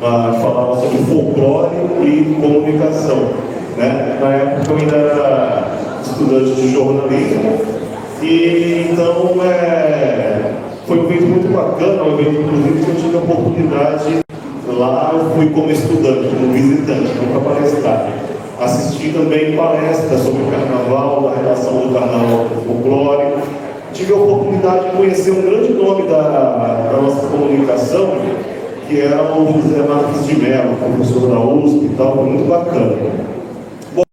que falava sobre folclore e comunicação, né? Na época eu ainda era estudante de jornalismo, e então foi um evento muito bacana, um evento inclusive que eu tive a oportunidade, lá eu fui como estudante, como visitante, não para palestrar. Assisti também palestras sobre o carnaval, da relação do carnaval com o folclore. Tive a oportunidade de conhecer um grande nome da nossa comunicação, que era o José Marques de Mello, professor da USP e tal, foi muito bacana. Bom,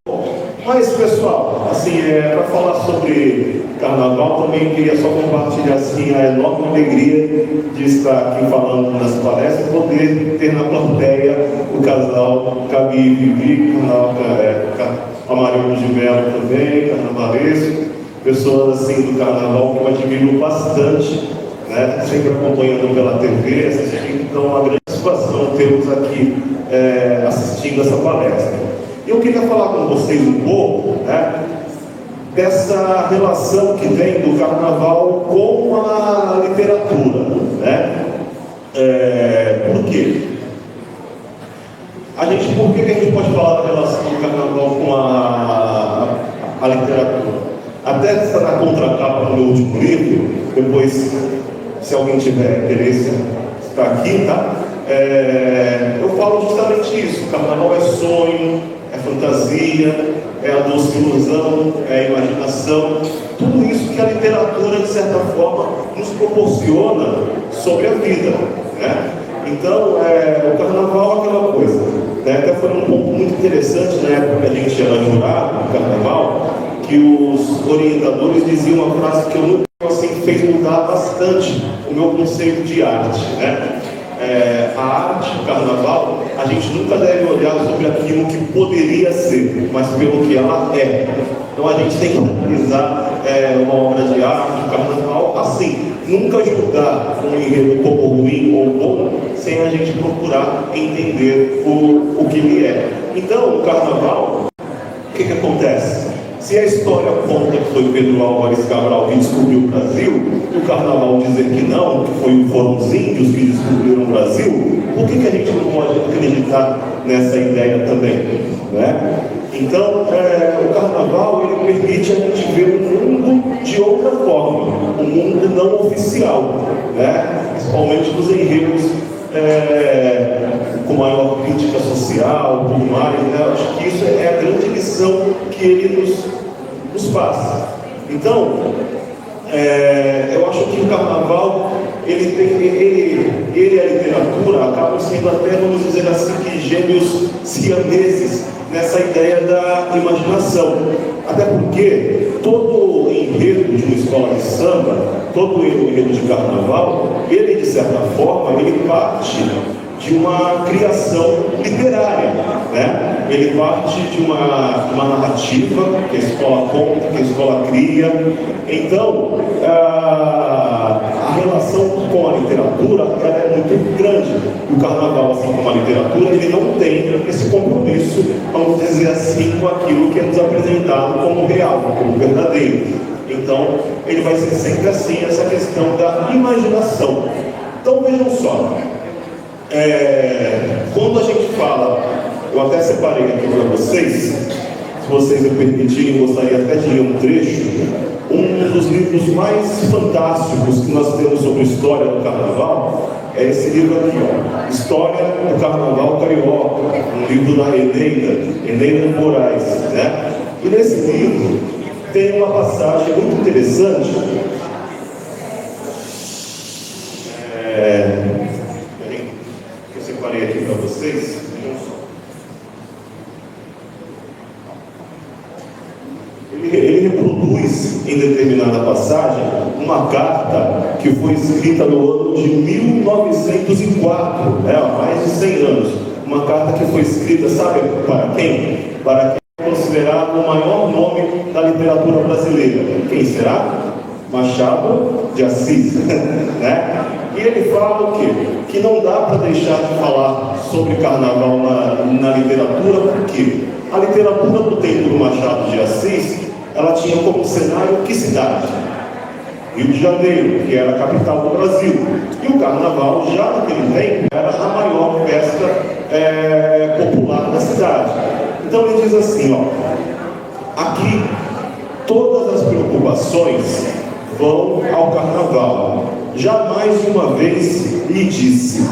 mas pessoal, assim, para falar sobre carnaval, também queria só compartilhar assim, a enorme alegria de estar aqui falando nas palestras, poder ter na plateia o casal Gabi e Vivi, Amarildo de Mello também, carnavalesco, pessoas assim do carnaval que eu admiro bastante, né? Sempre acompanhando pela TV, assistindo, então é uma grande satisfação termos aqui assistindo essa palestra. Eu queria falar com vocês um pouco, né, dessa relação que tem do carnaval com a literatura, né? Por quê? Por que a gente pode falar da relação do carnaval com a literatura? Até está na contracapa do meu último livro, depois, se alguém tiver interesse, está aqui, tá? Eu falo justamente isso: o carnaval é sonho, é fantasia, é a doce ilusão, é a imaginação, tudo isso que a literatura, de certa forma, nos proporciona sobre a vida, né? Então, o carnaval é aquela coisa, né? Até foi um ponto muito interessante na época que a gente era jurado no carnaval, que os orientadores diziam uma frase que eu nunca assim, fez mudar bastante o meu conceito de arte, né? A arte, o carnaval, a gente nunca deve olhar sobre aquilo que poderia ser, mas pelo que ela é. Então a gente tem que analisar uma obra de arte, o carnaval, assim, nunca julgar um enredo como ruim ou bom, sem a gente procurar entender o que ele é. Então, o carnaval, o que acontece? Se a história conta que foi Pedro Álvares Cabral que descobriu o Brasil, e o carnaval dizer que não, que foram os índios que descobriram o Brasil, por que a gente não pode acreditar nessa ideia também, né? Então, o carnaval ele permite a gente ver o mundo de outra forma, um mundo não oficial, né? Principalmente dos enredos com maior crítica social, tudo mais, né? Acho que isso é a grande lição que ele nos passa. Então, eu acho que o carnaval, ele e a literatura acabam sendo até, vamos dizer assim, que gêmeos siameses nessa ideia da imaginação. Até porque todo enredo de uma escola de samba, todo enredo de carnaval, ele, de certa forma, ele parte de uma criação literária, né? Ele parte de uma narrativa que a escola conta, que a escola cria. Então, a relação com a literatura ela é muito grande. O carnaval, assim como a literatura, ele não tem esse compromisso, vamos dizer assim, com aquilo que é nos apresentado como real, como verdadeiro. Então, ele vai ser sempre assim, essa questão da imaginação. Então, vejam só. Quando a gente fala, eu até separei aqui para vocês, se vocês me permitirem, gostaria até de ler um trecho, um dos livros mais fantásticos que nós temos sobre história do carnaval, é esse livro aqui, ó, História do Carnaval Carioca, um livro da Eneida Moraes, né? E nesse livro tem uma passagem muito interessante, separei aqui para vocês. Ele reproduz em determinada passagem uma carta que foi escrita no ano de 1904, há mais de 100 anos. Uma carta que foi escrita, sabe para quem? Para quem é considerado o maior nome da literatura brasileira. Quem será? Machado de Assis, né? E ele fala o quê? Que não dá para deixar de falar sobre carnaval na literatura, porque a literatura do tempo do Machado de Assis, ela tinha como cenário que cidade? Rio de Janeiro, que era a capital do Brasil. E o carnaval, já naquele tempo, era a maior festa diz assim, ó: aqui todas as preocupações vão ao carnaval. Jamais uma vez lhe disse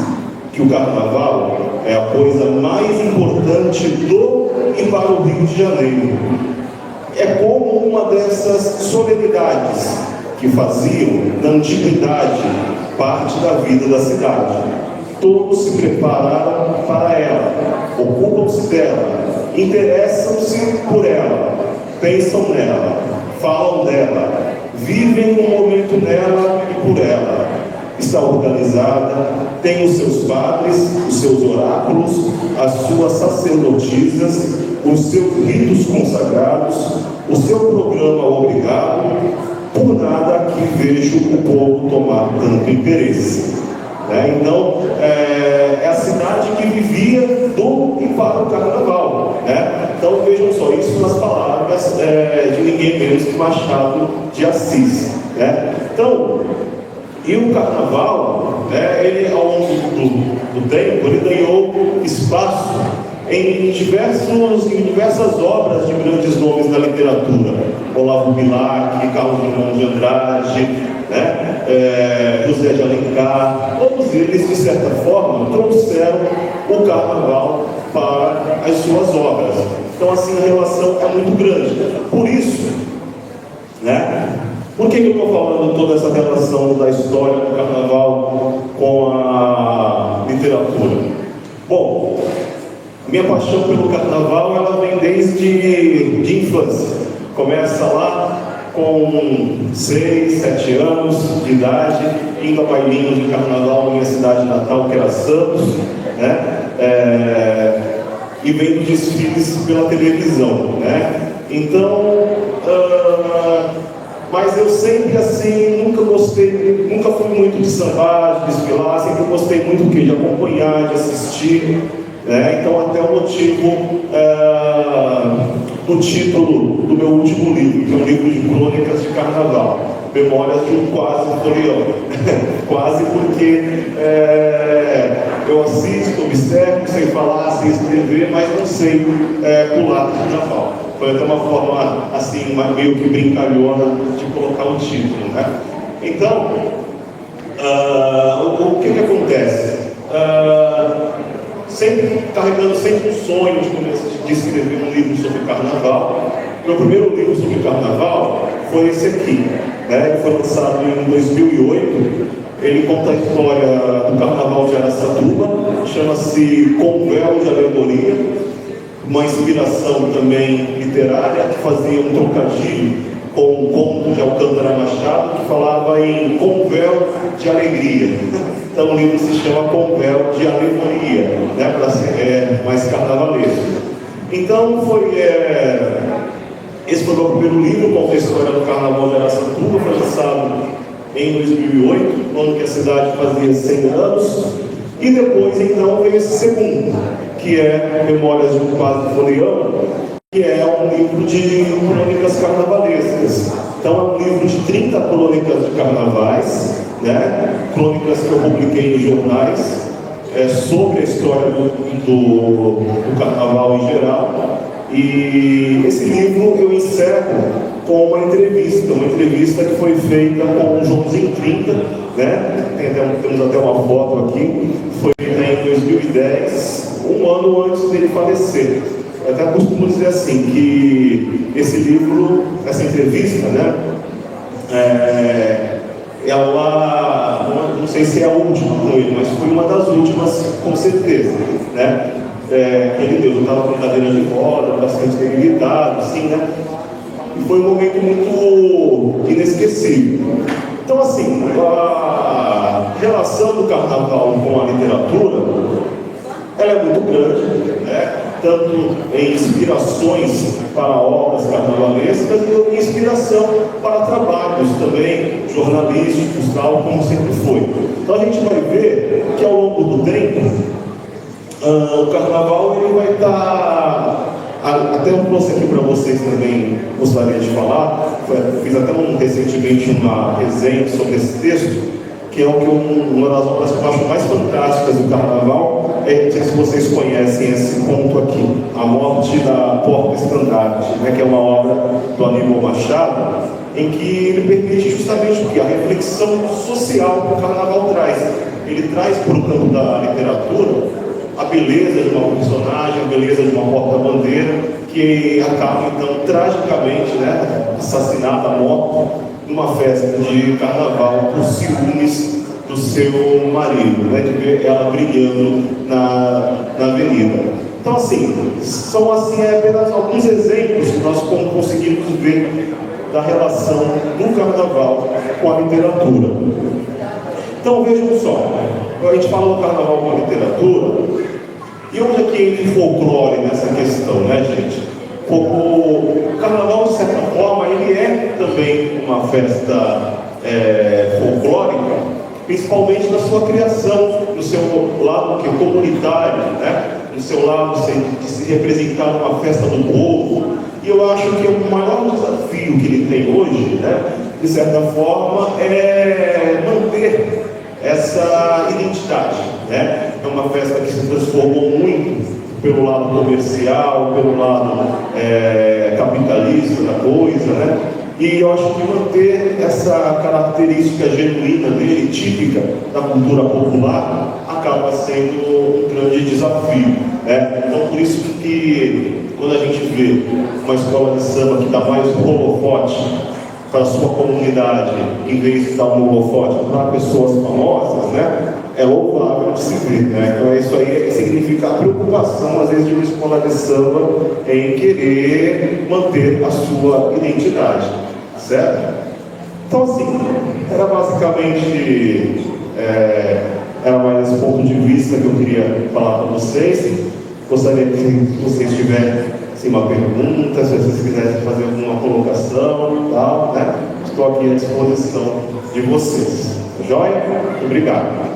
que o carnaval é a coisa mais importante do e para o Rio de Janeiro. É como uma dessas solenidades que faziam, na antiguidade, parte da vida da cidade. Todos se prepararam para ela, ocupam-se dela, interessam-se por ela, pensam nela, falam dela, vivem um momento nela e por ela. Está organizada, tem os seus padres, os seus oráculos, as suas sacerdotisas, os seus ritos consagrados, o seu programa obrigado. Por nada aqui vejo o povo tomar tanto interesse. Então, é a cidade que vivia do e para o carnaval. Então, vejam só, isso nas palavras de ninguém menos que Machado de Assis. Então, e o carnaval, ele, ao longo do tempo, ele ganhou espaço em diversas obras de grandes nomes da literatura. Olavo Bilac, Carlos Drummond de Andrade, José de Alencar. Todos eles, de certa forma, trouxeram o carnaval para as suas obras. Então, assim, a relação é muito grande. Por isso, por que eu estou falando toda essa relação da história do carnaval com a literatura? Bom, minha paixão pelo carnaval, ela vem desde de infância. Começa lá com 6, 7 anos de idade, indo a bailinhos de carnaval na minha cidade natal, que era Santos, e vendo desfiles pela televisão, Então, mas eu sempre assim, nunca fui muito de sambar, de desfilar, sempre gostei muito de acompanhar, de assistir. Então, até o motivo do título do meu último livro, que é um livro de crônicas de carnaval, Memórias de um Quase Folião. Quase porque eu assisto, observo, sei falar, sei escrever, mas não sei pular do carnaval. Foi até uma forma assim, meio que brincalhona de colocar o título. Então, o que acontece? Carregando sempre um sonho de escrever um livro sobre carnaval. Meu primeiro livro sobre carnaval foi esse aqui, Ele foi lançado em 2008. Ele conta a história do carnaval de Araçatuba, chama-se Com Véu de Alegoria, uma inspiração também literária, que fazia um trocadilho com o conto de Alcântara Machado, que falava em Com Véu de Alegria. Então o livro se chama Com Véu de Alegoria, para ser mais carnavalesco. Então esse foi o meu primeiro livro, conta a história do carnaval de Araçatuba, foi lançado em 2008, no ano que a cidade fazia 100 anos. E depois então veio esse segundo, que é Memórias de um Quase Folião, que é um livro de crônicas carnavalescas. Então é um livro de 30 crônicas de carnavais, crônicas que eu publiquei em jornais, sobre a história do carnaval em geral. E esse livro eu encerro com uma entrevista que foi feita com o Joãozinho 30, temos até uma foto aqui, foi feita em 2010, um ano antes dele falecer. Eu até costumo dizer assim, que esse livro, essa entrevista, ela, não sei se é a última com ele, mas foi uma das últimas, com certeza, eu estava com cadeira de roda, bastante debilitado, assim, e foi um momento muito inesquecível. Então, assim, a relação do carnaval com a literatura, ela é muito grande, tanto em inspirações para obras carnavalescas e em inspiração para trabalhos também jornalísticos, tal, como sempre foi. Então a gente vai ver que ao longo do tempo o carnaval ele vai estar, até eu trouxe aqui para vocês também, gostaria de falar, fiz até recentemente uma resenha sobre esse texto, que é uma das obras que eu acho mais fantásticas do carnaval, não sei se vocês conhecem esse ponto aqui, A Morte da Porta Estandarte, né, que é uma obra do Aníbal Machado, em que ele permite justamente o que? A reflexão social que o carnaval traz. Ele traz para o campo da literatura a beleza de uma personagem, a beleza de uma porta-bandeira, que acaba então tragicamente, né, assassinada, morta, numa festa de carnaval por ciúmes do seu marido, né, de ver ela brilhando na avenida. Então, assim, são assim, apenas alguns exemplos que nós conseguimos ver da relação do carnaval com a literatura. Então, vejam só, a gente fala do carnaval com a literatura, e onde é que entra o folclore nessa questão, né, gente? O carnaval, de certa forma, ele é também uma festa folclórica, principalmente na sua criação, no seu lado que é comunitário, né? No seu lado de se representar numa festa do povo. E eu acho que o maior desafio que ele tem hoje, né, de certa forma, é manter essa identidade, né? É uma festa que se transformou muito pelo lado comercial, pelo lado capitalista da coisa, né? E eu acho que manter essa característica genuína dele, típica da cultura popular, acaba sendo um grande desafio, né? Então, por isso que quando a gente vê uma escola de samba que dá mais holofote para a sua comunidade, em vez de dar um holofote para pessoas famosas, né? É louvável de se ver, né? Então isso aí significa a preocupação, às vezes, de uma escola de samba em querer manter a sua identidade, certo? Então, assim, era basicamente, era mais esse ponto de vista que eu queria falar para vocês. Gostaria que, se vocês tiverem assim, uma pergunta, se vocês quiserem fazer alguma colocação, tal, né? Estou aqui à disposição de vocês. Joia? Obrigado.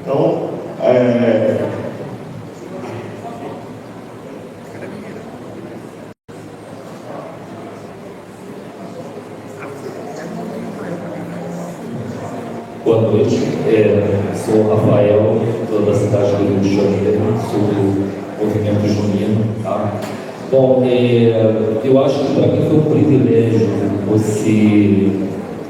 Então, boa noite, sou o Rafael, sou da cidade do Rio de Janeiro, sou do movimento junino, tá? Bom, eu acho que para mim foi um privilégio você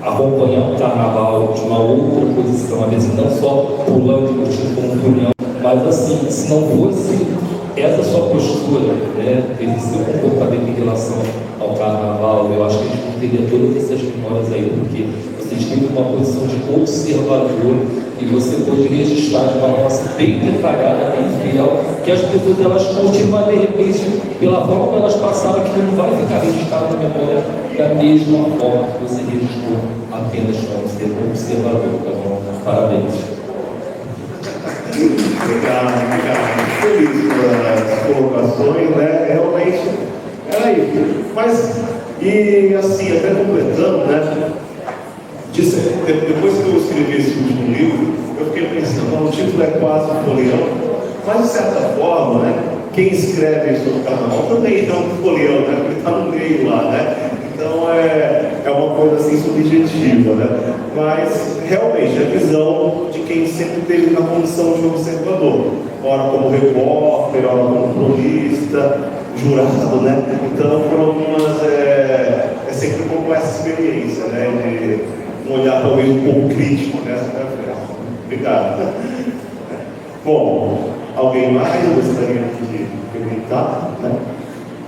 acompanhar o carnaval de uma outra posição, às vezes não só pulando e curtindo como reunião, mas assim, se não fosse essa sua postura, né, esse seu comportamento em relação ao carnaval, eu acho que a gente não teria todas essas memórias aí, porque você esteve numa posição de observador e você pôde registrar de uma forma bem detalhada, bem fiel, que as pessoas elas continuam de repente, pela forma como elas passaram, que não vai ficar registrado na memória da mesma forma que você registrou apenas como ser observador, tá bom? Parabéns. Obrigado. Feliz pelas colocações, né? Realmente era isso. Mas, e assim, até completando, né? Depois que eu escrevi esse último livro, eu fiquei pensando, o título é quase um folião, mas de certa forma, né? Quem escreve sobre o carnaval também é um folião, né? Porque está no meio lá, né? Então é uma coisa assim subjetiva, né? Mas realmente a visão de quem sempre teve na condição de observador, ora como repórter, ora como cronista, jurado, né? Então foram algumas, sempre como essa experiência, né? De um olhar talvez um pouco crítico nessa conversa. Obrigado. Bom, alguém mais gostaria de perguntar? Né?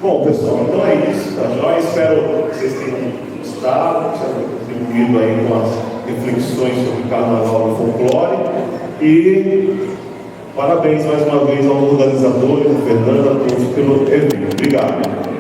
Bom, pessoal, então é isso, tá joia? Espero que vocês tenham gostado, que vocês tenham contribuído aí com as reflexões sobre o carnaval e folclore. E parabéns mais uma vez aos organizadores, a Fernanda, a todos pelo evento. Obrigado.